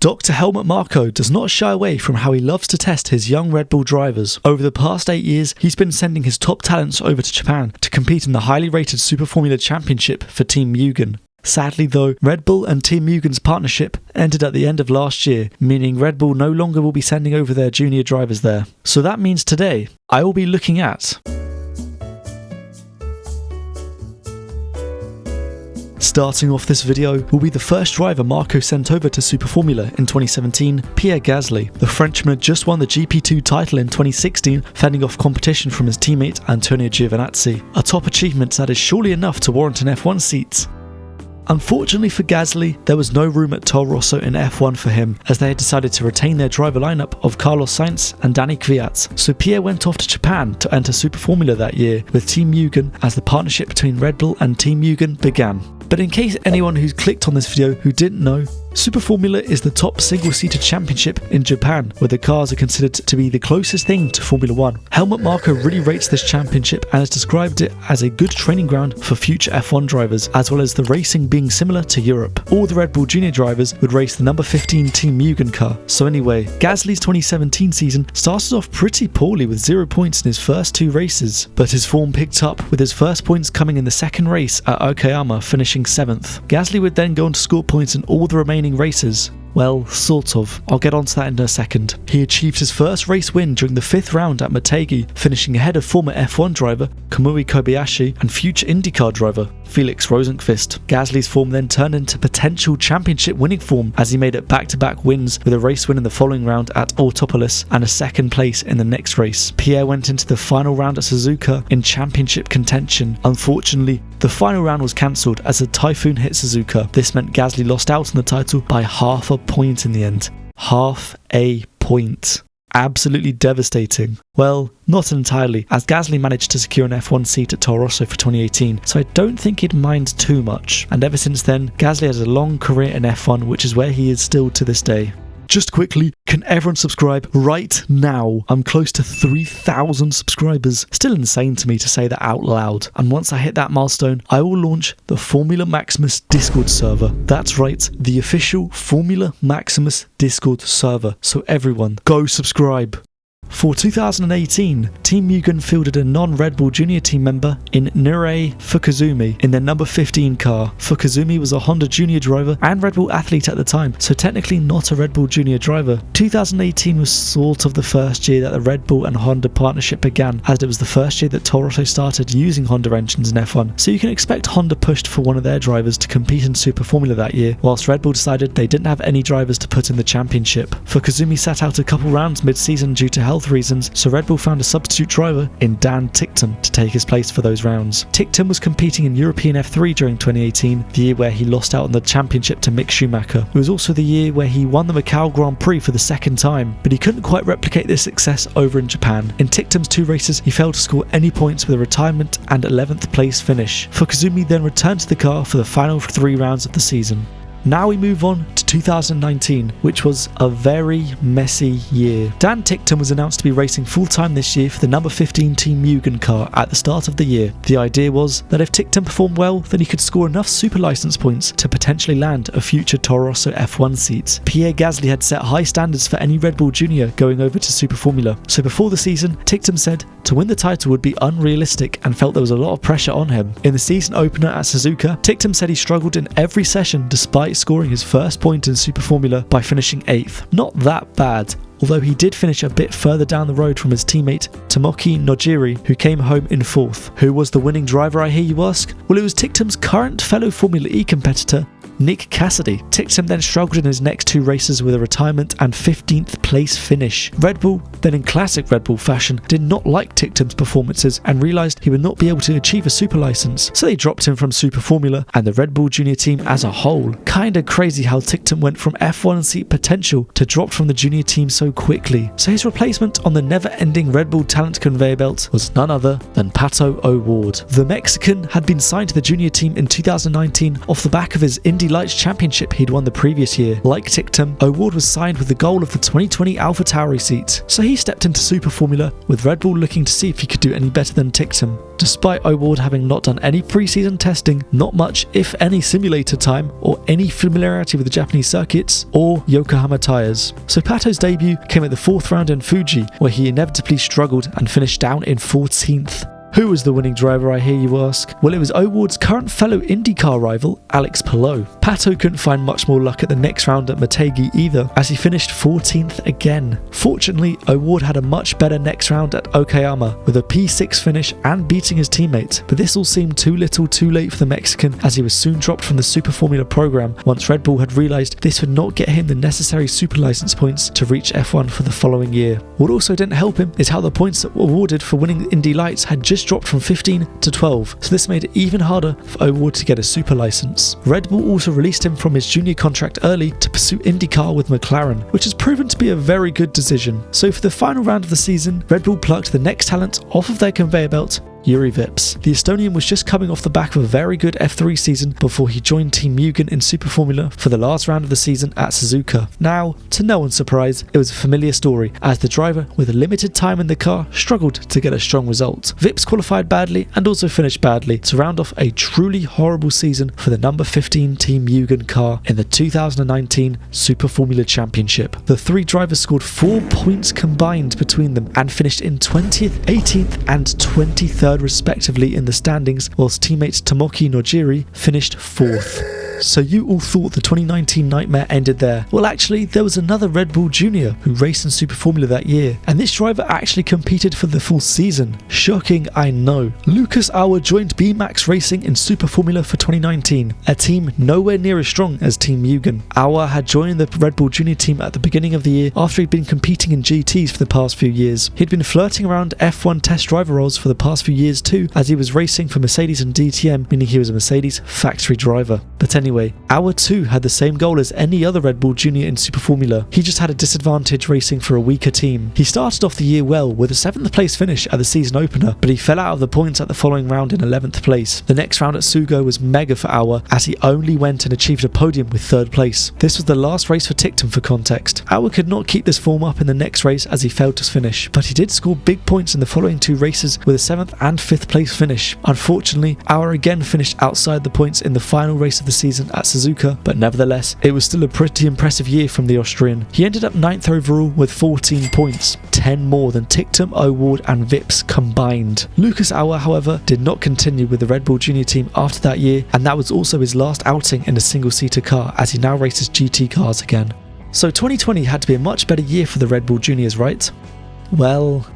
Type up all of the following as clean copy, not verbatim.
Dr. Helmut Marko does not shy away from how he loves to test his young Red Bull drivers. Over the past 8 years, he's been sending his top talents over to Japan to compete in the highly rated Super Formula Championship for Team Mugen. Sadly though, Red Bull and Team Mugen's partnership ended at the end of last year, meaning Red Bull no longer will be sending over their junior drivers there. So that means today, I will be looking at starting off this video will be the first driver Marko sent over to Super Formula in 2017, Pierre Gasly. The Frenchman had just won the GP2 title in 2016, fending off competition from his teammate Antonio Giovinazzi. A top achievement that is surely enough to warrant an F1 seat. Unfortunately for Gasly, there was no room at Toro Rosso in F1 for him, as they had decided to retain their driver lineup of Carlos Sainz and Danny Kvyat. So Pierre went off to Japan to enter Super Formula that year with Team Mugen as the partnership between Red Bull and Team Mugen began. But in case anyone who's clicked on this video who didn't know, Super Formula is the top single-seater championship in Japan, where the cars are considered to be the closest thing to Formula 1. Helmut Marko really rates this championship and has described it as a good training ground for future F1 drivers, as well as the racing being similar to Europe. All the Red Bull Junior drivers would race the number 15 Team Mugen car. So anyway, Gasly's 2017 season started off pretty poorly with 0 points in his first 2 races, but his form picked up with his first points coming in the second race at Okayama, finishing 7th. Gasly would then go on to score points in all the remaining races. Well, sort of. I'll get onto that in a second. He achieved his first race win during the 5th round at Motegi, finishing ahead of former F1 driver Kamui Kobayashi and future IndyCar driver Felix Rosenqvist. Gasly's form then turned into potential championship winning form as he made it back-to-back wins with a race win in the following round at Autopolis and a 2nd place in the next race. Pierre went into the final round at Suzuka in championship contention. Unfortunately, the final round was cancelled as a typhoon hit Suzuka. This meant Gasly lost out on the title by half a point in the end. Half a point. Absolutely devastating. Well, not entirely, as Gasly managed to secure an F1 seat at Toro Rosso for 2018, so I don't think he'd mind too much. And ever since then, Gasly has a long career in F1, which is where he is still to this day. Just quickly, can everyone subscribe right now? I'm close to 3,000 subscribers. Still insane to me to say that out loud. And once I hit that milestone, I will launch the Formula Maximus Discord server. That's right, the official Formula Maximus Discord server. So everyone, go subscribe. For 2018, Team Mugen fielded a non-Red Bull Junior team member in Nurei Fukuzumi in their number 15 car. Fukuzumi was a Honda Junior driver and Red Bull athlete at the time, so technically not a Red Bull Junior driver. 2018 was sort of the first year that the Red Bull and Honda partnership began, as it was the first year that Toro Rosso started using Honda engines in F1, so you can expect Honda pushed for one of their drivers to compete in Super Formula that year, whilst Red Bull decided they didn't have any drivers to put in the championship. Fukuzumi sat out a couple rounds mid-season due to health reasons, so Red Bull found a substitute driver in Dan Ticktum to take his place for those rounds. Ticktum was competing in European F3 during 2018, the year where he lost out on the championship to Mick Schumacher. It was also the year where he won the Macau Grand Prix for the 2nd time, but he couldn't quite replicate this success over in Japan. In Ticktum's 2 races, he failed to score any points with a retirement and 11th place finish. Fukuzumi then returned to the car for the final 3 rounds of the season. Now we move on to 2019, which was a very messy year. Dan Ticktum was announced to be racing full-time this year for the number 15 Team Mugen car at the start of the year. The idea was that if Ticktum performed well, then he could score enough super license points to potentially land a future Toro Rosso F1 seat. Pierre Gasly had set high standards for any Red Bull Junior going over to Super Formula, so before the season, Ticktum said to win the title would be unrealistic and felt there was a lot of pressure on him. In the season opener at Suzuka, Ticktum said he struggled in every session despite scoring his first point in Super Formula by finishing 8th. Not that bad, although he did finish a bit further down the road from his teammate Tomoki Nojiri, who came home in 4th. Who was the winning driver, I hear you ask? Well, it was Ticktum's current fellow Formula E competitor, Nick Cassidy. Ticktum then struggled in his next 2 races with a retirement and 15th place finish. Red Bull, then in classic Red Bull fashion, did not like Ticktum's performances and realised he would not be able to achieve a super license, so they dropped him from Super Formula and the Red Bull Junior team as a whole. Kinda crazy how Ticktum went from F1 seat potential to dropped from the Junior team so quickly. So his replacement on the never-ending Red Bull talent conveyor belt was none other than Pato O'Ward. The Mexican had been signed to the Junior team in 2019 off the back of his Indy Lights Championship he'd won the previous year. Like Ticktum, O'Ward was signed with the goal of the 2020 AlphaTauri seat, so he stepped into Super Formula with Red Bull looking to see if he could do any better than Ticktum. despite O'Ward having not done any pre-season testing, not much if any simulator time, or any familiarity with the Japanese circuits or Yokohama tyres. So Pato's debut came at the 4th round in Fuji, where he inevitably struggled and finished down in 14th. Who was the winning driver, I hear you ask? Well, it was O'Ward's current fellow IndyCar rival, Alex Palou. Pato couldn't find much more luck at the next round at Motegi either, as he finished 14th again. Fortunately, O'Ward had a much better next round at Okayama, with a P6 finish and beating his teammate, but this all seemed too little too late for the Mexican, as he was soon dropped from the Super Formula program once Red Bull had realised this would not get him the necessary super license points to reach F1 for the following year. What also didn't help him is how the points that were awarded for winning Indy Lights had just dropped from 15 to 12, so this made it even harder for O'Ward to get a super license. Red Bull also released him from his junior contract early to pursue IndyCar with McLaren, which has proven to be a very good decision. So for the final round of the season, Red Bull plucked the next talent off of their conveyor belt, Jüri Vips. The Estonian was just coming off the back of a very good F3 season before he joined Team Mugen in Super Formula for the last round of the season at Suzuka. Now, to no one's surprise, it was a familiar story, as the driver with limited time in the car struggled to get a strong result. Vips qualified badly and also finished badly to round off a truly horrible season for the number 15 Team Mugen car in the 2019 Super Formula Championship. The 3 drivers scored 4 points combined between them and finished in 20th, 18th and 23rd respectively in the standings, whilst teammate Tomoki Nojiri finished 4th. So you all thought the 2019 nightmare ended there. Well, actually, there was another Red Bull Junior who raced in Super Formula that year, and this driver actually competed for the full season. Shocking, I know. Lucas Auer joined B-Max Racing in Super Formula for 2019, a team nowhere near as strong as Team Mugen. Auer had joined the Red Bull Junior team at the beginning of the year after he'd been competing in GTs for the past few years. He'd been flirting around F1 test driver roles for the past few years too, as he was racing for Mercedes and DTM, meaning he was a Mercedes factory driver. But anyway, Auer too had the same goal as any other Red Bull Junior in Super Formula. He just had a disadvantage racing for a weaker team. He started off the year well with a 7th place finish at the season opener, but he fell out of the points at the following round in 11th place. The next round at Sugo was mega for Auer, as he only went and achieved a podium with 3rd place. This was the last race for Ticktum for context. Auer could not keep this form up in the next race as he failed to finish, but he did score big points in the following 2 races with a 7th and 5th place finish. Unfortunately, Auer again finished outside the points in the final race of the season at Suzuka, but nevertheless, it was still a pretty impressive year from the Austrian. He ended up 9th overall with 14 points, 10 more than Ticktum, O'Ward and Vips combined. Lucas Auer, however, did not continue with the Red Bull Junior team after that year, and that was also his last outing in a single-seater car, as he now races GT cars again. So 2020 had to be a much better year for the Red Bull Juniors, right? Well,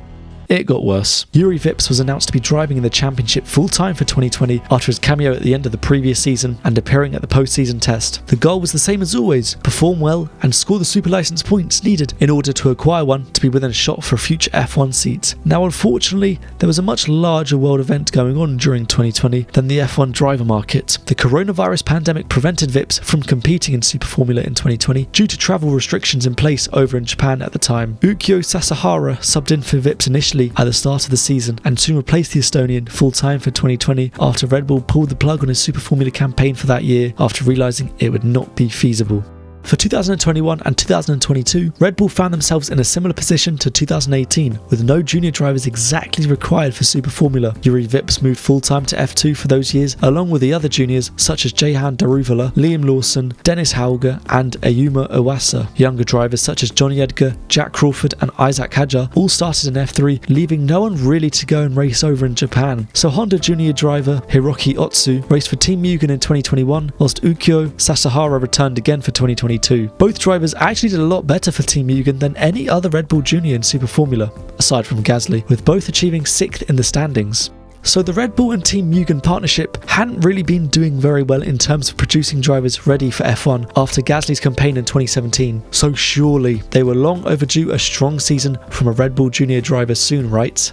it got worse. Jüri Vips was announced to be driving in the championship full-time for 2020 after his cameo at the end of the previous season and appearing at the post-season test. The goal was the same as always: perform well and score the super license points needed in order to acquire one to be within a shot for a future F1 seat. Now, unfortunately, there was a much larger world event going on during 2020 than the F1 driver market. The coronavirus pandemic prevented Vips from competing in Super Formula in 2020 due to travel restrictions in place over in Japan at the time. Ukyo Sasahara subbed in for Vips initially at the start of the season and soon replaced the Estonian full-time for 2020 after Red Bull pulled the plug on his Super Formula campaign for that year after realising it would not be feasible. For 2021 and 2022, Red Bull found themselves in a similar position to 2018, with no junior drivers exactly required for Super Formula. Jüri Vips moved full-time to F2 for those years, along with the other juniors such as Jehan Daruvala, Liam Lawson, Dennis Hauger and Ayuma Owasa. Younger drivers such as Johnny Edgar, Jack Crawford and Isaac Hadjar all started in F3, leaving no one really to go and race over in Japan. So Honda junior driver Hiroki Otsu raced for Team Mugen in 2021, whilst Ukyo Sasahara returned again for 2022. Both drivers actually did a lot better for Team Mugen than any other Red Bull Junior in Super Formula, aside from Gasly, with both achieving 6th in the standings. So the Red Bull and Team Mugen partnership hadn't really been doing very well in terms of producing drivers ready for F1 after Gasly's campaign in 2017. So surely they were long overdue a strong season from a Red Bull Junior driver soon, right?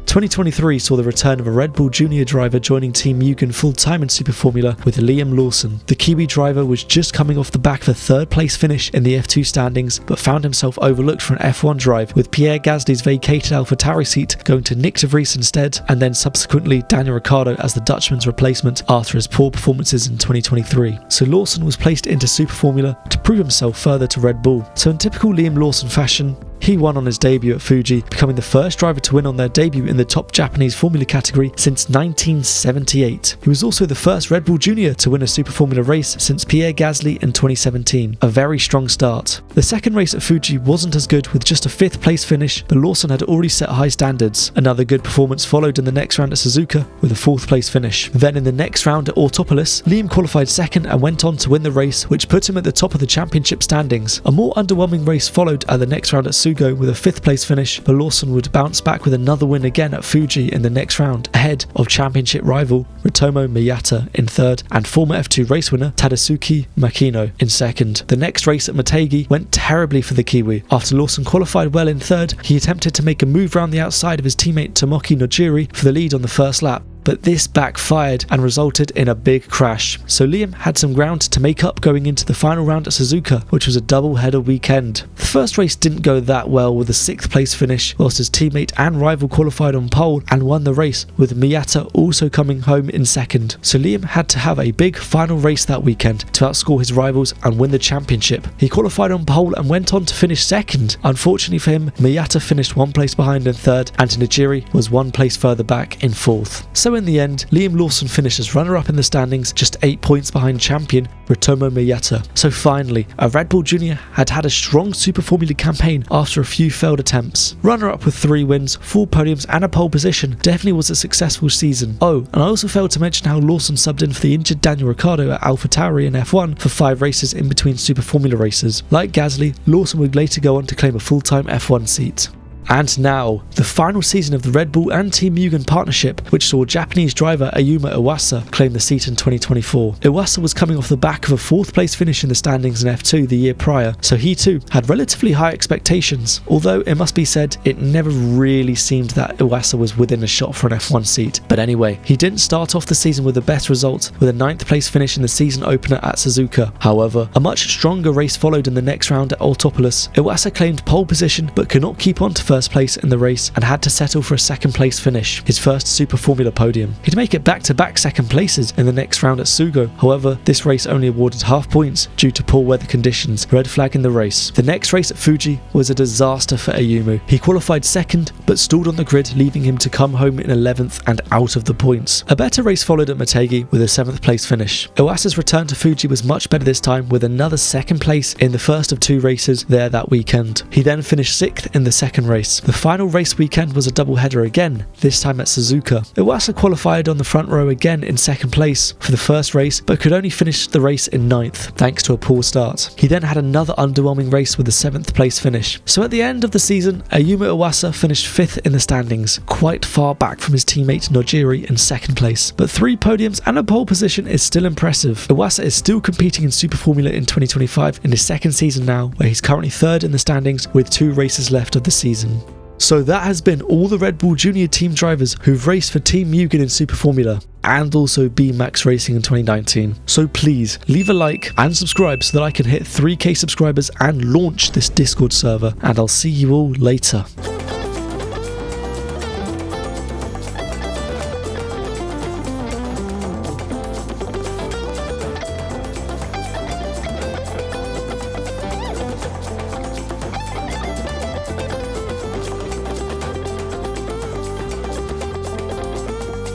2023 saw the return of a Red Bull Junior driver joining Team Mugen full-time in Super Formula with Liam Lawson. The Kiwi driver was just coming off the back of a 3rd place finish in the F2 standings, but found himself overlooked for an F1 drive, with Pierre Gasly's vacated AlphaTauri seat going to Nick de Vries instead, and then subsequently Daniel Ricciardo as the Dutchman's replacement after his poor performances in 2023. So Lawson was placed into Super Formula to prove himself further to Red Bull. So in typical Liam Lawson fashion, He won on his debut at Fuji, becoming the first driver to win on their debut in the top Japanese Formula category since 1978. He was also the first Red Bull Junior to win a Super Formula race since Pierre Gasly in 2017. A very strong start. The second race at Fuji wasn't as good, with just a 5th place finish, but Lawson had already set high standards. Another good performance followed in the next round at Suzuka with a 4th place finish. Then in the next round at Autopolis, Liam qualified second and went on to win the race, which put him at the top of the championship standings. A more underwhelming race followed at the next round at Sugo with a 5th place finish, but Lawson would bounce back with another win again at Fuji in the next round, ahead of championship rival Ritomo Miyata in 3rd and former F2 race winner Tadasuke Makino in 2nd. The next race at Motegi went terribly for the Kiwi. After Lawson qualified well in 3rd, he attempted to make a move round the outside of his teammate Tomoki Nojiri for the lead on the first lap, but this backfired and resulted in a big crash. So Liam had some ground to make up going into the final round at Suzuka, which was a double-header weekend. The first race didn't go that well with a 6th place finish, whilst his teammate and rival qualified on pole and won the race, with Miyata also coming home in 2nd. So Liam had to have a big final race that weekend to outscore his rivals and win the championship. He qualified on pole and went on to finish 2nd. Unfortunately for him, Miyata finished 1 place behind in 3rd and Nojiri was 1 place further back in 4th. So in the end, Liam Lawson finished as runner-up in the standings, just 8 points behind champion Ritomo Miyata. So finally, a Red Bull Junior had had a strong Super Formula campaign after a few failed attempts. Runner-up with 3 wins, 4 podiums and a pole position definitely was a successful season. Oh, and I also failed to mention how Lawson subbed in for the injured Daniel Ricciardo at AlphaTauri in F1 for 5 races in between Super Formula races. Like Gasly, Lawson would later go on to claim a full-time F1 seat. And now, the final season of the Red Bull and Team Mugen partnership, which saw Japanese driver Ayumu Iwasa claim the seat in 2024. Iwasa was coming off the back of a 4th place finish in the standings in F2 the year prior, so he too had relatively high expectations, although it must be said it never really seemed that Iwasa was within a shot for an F1 seat. But anyway, he didn't start off the season with the best result, with a 9th place finish in the season opener at Suzuka. However, a much stronger race followed in the next round at Autopolis. Iwasa claimed pole position but could not keep on to first place in the race and had to settle for a 2nd place finish, his first Super Formula podium. He'd make it back-to-back 2nd places in the next round at Sugo. However, this race only awarded half points due to poor weather conditions, red flag in the race. The next race at Fuji was a disaster for Ayumu. He qualified 2nd but stalled on the grid, leaving him to come home in 11th and out of the points. A better race followed at Motegi with a 7th place finish. Iwasa's return to Fuji was much better this time, with another 2nd place in the first of 2 races there that weekend. He then finished 6th in the 2nd race. The final race weekend was a double header again, this time at Suzuka. Iwasa qualified on the front row again in 2nd place for the first race, but could only finish the race in 9th, thanks to a poor start. He then had another underwhelming race with a 7th place finish. So at the end of the season, Ayumu Iwasa finished 5th in the standings, quite far back from his teammate Nojiri in 2nd place. But 3 podiums and a pole position is still impressive. Iwasa is still competing in Super Formula in 2025 in his 2nd season now, where he's currently 3rd in the standings with 2 races left of the season. So that has been all the Red Bull Junior team drivers who've raced for Team Mugen in Super Formula and also B-Max Racing in 2019. So please leave a like and subscribe so that I can hit 3k subscribers and launch this Discord server, and I'll see you all later.